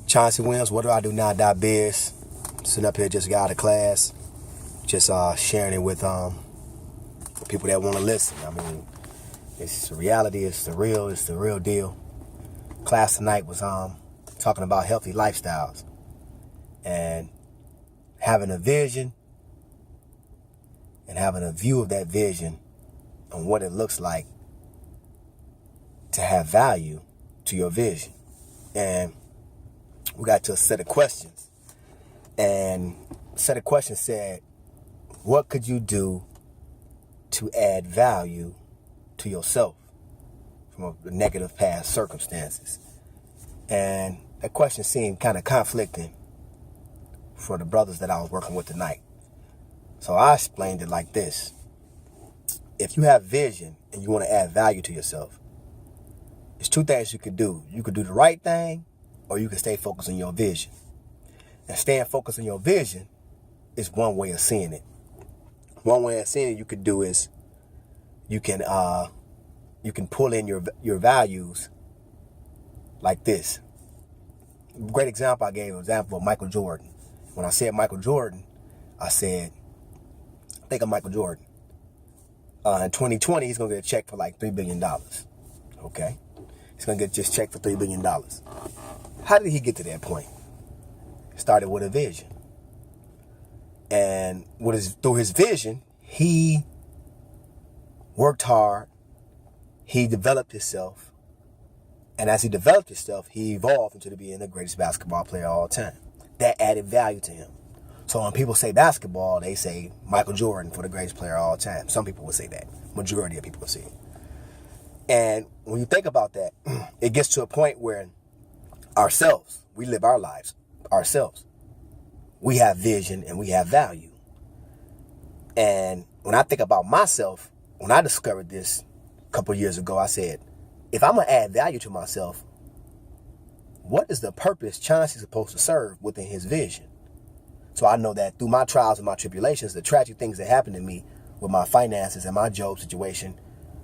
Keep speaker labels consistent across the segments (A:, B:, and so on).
A: Chauncey Williams, WhatDoIDoNow-CreditImprovement. Sitting up here, just got out of class, just sharing it with people that want to listen. I mean, it's the reality, it's the real deal. Class tonight was talking about healthy lifestyles and having a vision and having a view of that vision on what it looks like to have value to your vision. And we got to a set of questions, and a set of questions said, what could you do to add value to yourself from a negative past circumstances? And that question seemed kind of conflicting for the brothers that I was working with tonight. So I explained it like this. If you have vision and you want to add value to yourself, there's two things you could do. You could do the right thing, or you can stay focused on your vision. And staying focused on your vision is one way of seeing it. One way of seeing it you could do is you can pull in your values like this. Great example I gave, an example of Michael Jordan. When I said Michael Jordan, I said, think of Michael Jordan. In 2020, he's going to get a check for like $3 billion. Okay? He's going to get this check for $3 billion. How did he get to that point? It started with a vision. And through his vision, he worked hard. He developed himself. And as he developed himself, he evolved into being the greatest basketball player of all time. That added value to him. So when people say basketball, they say Michael Jordan for the greatest player of all time. Some people would say that. Majority of people would say it. And when you think about that, it gets to a point where ourselves, we live our lives ourselves. We have vision and we have value. And when I think about myself, when I discovered this a couple of years ago, I said, if I'm going to add value to myself, what is the purpose Chauncey's supposed to serve within his vision? So I know that through my trials and my tribulations, the tragic things that happened to me with my finances and my job situation,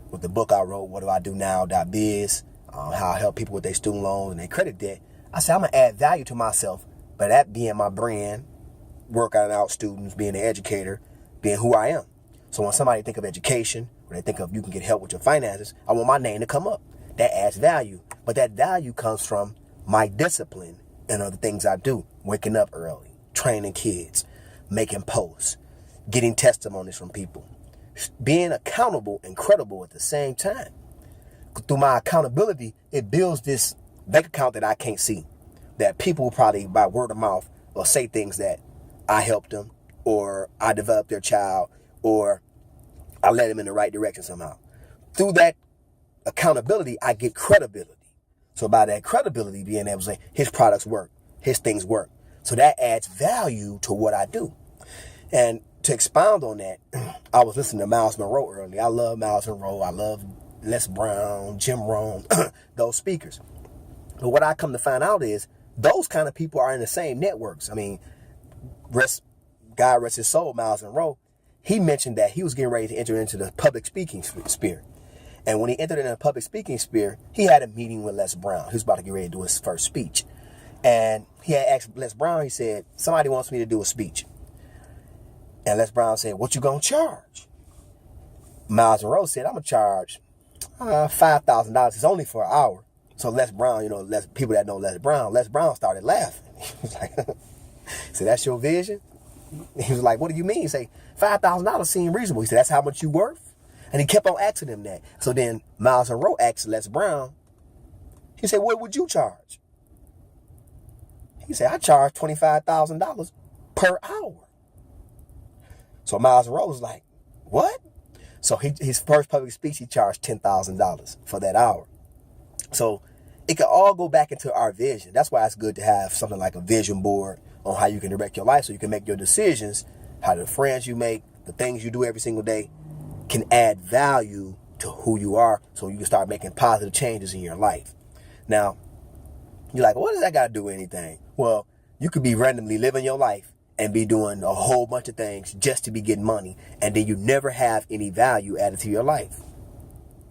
A: with the book I wrote, WhatDoIDoNow-CreditImprovement, how I help people with their student loans and their credit debt, I said I'm going to add value to myself, but that being my brand, working out students, being an educator, being who I am. So when somebody think of education, or they think of you can get help with your finances, I want my name to come up. That adds value. But that value comes from my discipline and other things I do. Waking up early, training kids, making posts, getting testimonies from people, being accountable and credible at the same time. Through my accountability, it builds this bank account that I can't see, that people probably by word of mouth will say things that I helped them, or I developed their child, or I led them in the right direction somehow. Through that accountability, I get credibility. So by that credibility, being able to say his products work, his things work. So that adds value to what I do. And to expound on that, I was listening to Miles Monroe earlier. I love Miles Monroe. I love Les Brown, Jim Rohn, those speakers. But what I come to find out is those kind of people are in the same networks. I mean, God rest his soul, Miles Monroe, he mentioned that he was getting ready to enter into the public speaking sphere. And when he entered in the public speaking sphere, he had a meeting with Les Brown. He was about to get ready to do his first speech. And he had asked Les Brown, he said, somebody wants me to do a speech. And Les Brown said, what you gonna charge? Miles Monroe said, I'm gonna charge $5,000. It's only for an hour. So Les Brown, people that know Les Brown started laughing. He was like, he said, that's your vision? He was like, what do you mean? He said, $5,000 seemed reasonable. He said, that's how much you worth? And he kept on asking him that. So then Miles Monroe asked Les Brown, he said, what would you charge? He said, I charge $25,000 per hour. So Miles Monroe was like, what? So his first public speech, he charged $10,000 for that hour. So it can all go back into our vision. That's why it's good to have something like a vision board on how you can direct your life so you can make your decisions, how the friends you make, the things you do every single day can add value to who you are so you can start making positive changes in your life. Now, you're like, what does that got to do with anything? Well, you could be randomly living your life and be doing a whole bunch of things just to be getting money, and then you never have any value added to your life.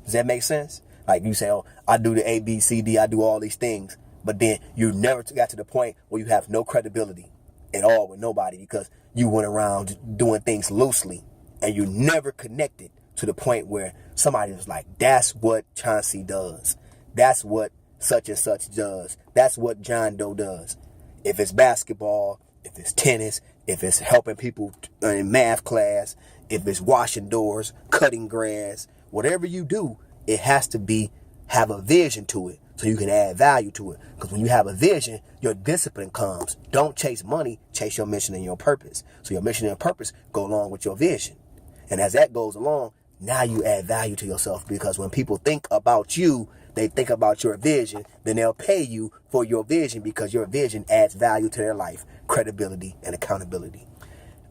A: Does that make sense? Like you say, oh, I do the A, B, C, D, I do all these things, But then you never got to the point where you have no credibility at all with nobody because you went around doing things loosely and you never connected to the point where somebody was like, that's what Chauncey does. That's what such and such does. That's what John Doe does. If it's basketball, if it's tennis, if it's helping people in math class, if it's washing doors, cutting grass, whatever you do, it has to have a vision to it so you can add value to it. Because when you have a vision, your discipline comes. Don't chase money, chase your mission and your purpose. So your mission and purpose go along with your vision. And as that goes along, now you add value to yourself, because when people think about you, they think about your vision, then they'll pay you for your vision because your vision adds value to their life, credibility, and accountability.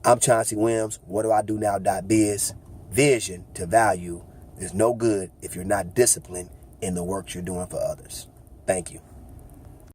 A: I'm Chauncey Williams, WhatDoIDoNow.biz. Vision to value is no good if you're not disciplined in the work you're doing for others. Thank you.